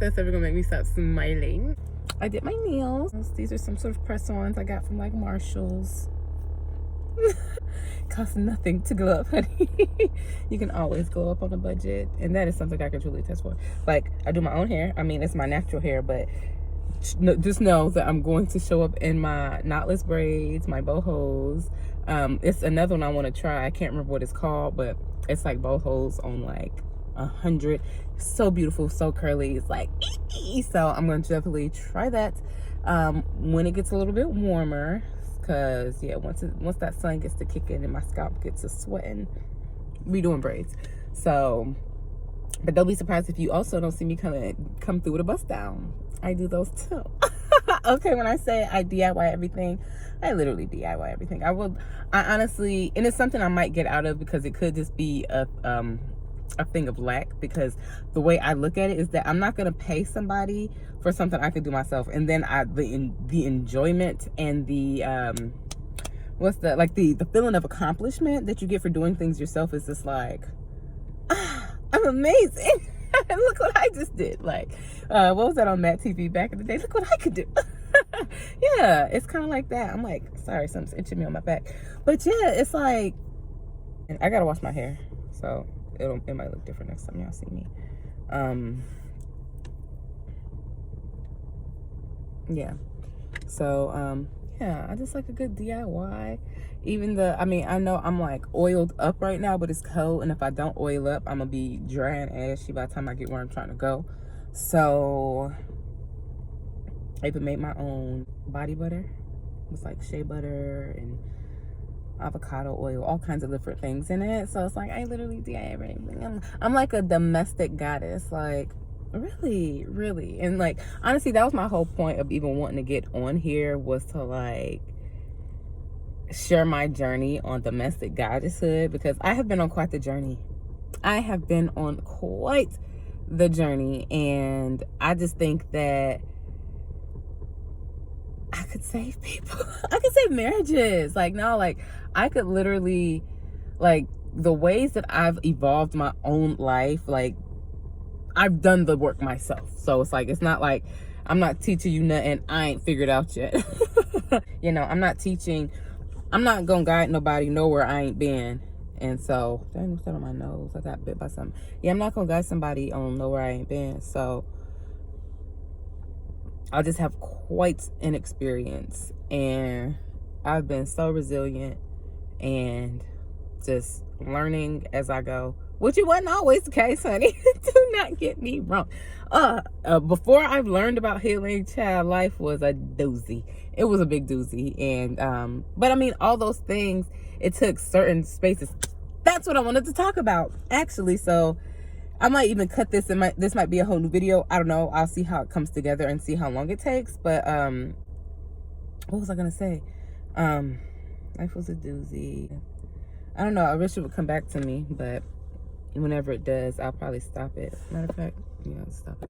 that's ever gonna make me stop smiling. I did my nails. These are some sort of press-ons I got from like Marshall's. Costs nothing to glow up, honey. You can always glow up on a budget, and that is something I can truly test for. Like, I do my own hair. I mean, it's my natural hair, but just know that I'm going to show up in my knotless braids, my bohos. It's another one I want to try. I can't remember what it's called, but it's like bohos on like 100. So beautiful, so curly. It's like so I'm going to definitely try that when it gets a little bit warmer, because yeah, once that sun gets to kick in and my scalp gets to sweating, we doing braids. So, but don't be surprised if you also don't see me come through with a bust down. I do those too. Okay, when I say I DIY everything, I literally DIY everything. I honestly, and it's something I might get out of, because it could just be a thing of lack, because the way I look at it is that I'm not going to pay somebody for something I could do myself, and then the enjoyment and the the feeling of accomplishment that you get for doing things yourself is just like, I'm amazing. Look what I just did. Like, what was that on Matt TV back in the day? Look what I could do. Yeah, it's kind of like that. I'm like, sorry, something's itching me on my back. But yeah, it's like, and I gotta wash my hair, so it might look different next time y'all see me. Yeah. So yeah, I just like a good DIY. Even I know I'm like oiled up right now, but it's cold, and if I don't oil up, I'm gonna be dry and ashy by the time I get where I'm trying to go. So I even made my own body butter. It's like shea butter and avocado oil, all kinds of different things in it. So it's like I literally DIY everything. I'm like a domestic goddess, like really, really. And like, honestly, that was my whole point of even wanting to get on here, was to like share my journey on domestic goddesshood, because I have been on quite the journey. And I just think that I could save people. I could save marriages. Like, no, like I could literally, like, the ways that I've evolved my own life, like I've done the work myself. So it's like, it's not like I'm not teaching you nothing I ain't figured out yet. You know, I'm not gonna guide nobody nowhere I ain't been. And so, dang, what's that on my nose? I got bit by something. Yeah, I'm not gonna guide somebody on nowhere I ain't been. So I'll just have quite an experience, and I've been so resilient and just learning as I go, which it wasn't always the case, honey. Do not get me wrong. Before I've learned about healing, child, life was a doozy. It was a big doozy. And but I mean, all those things, it took certain spaces. That's what I wanted to talk about, actually. So I might even cut this, and this might be a whole new video. I don't know. I'll see how it comes together and see how long it takes. But what was I gonna say? Life was a doozy. I don't know. I wish it would come back to me, but whenever it does, I'll probably stop it. Matter of fact, yeah, I'll stop it.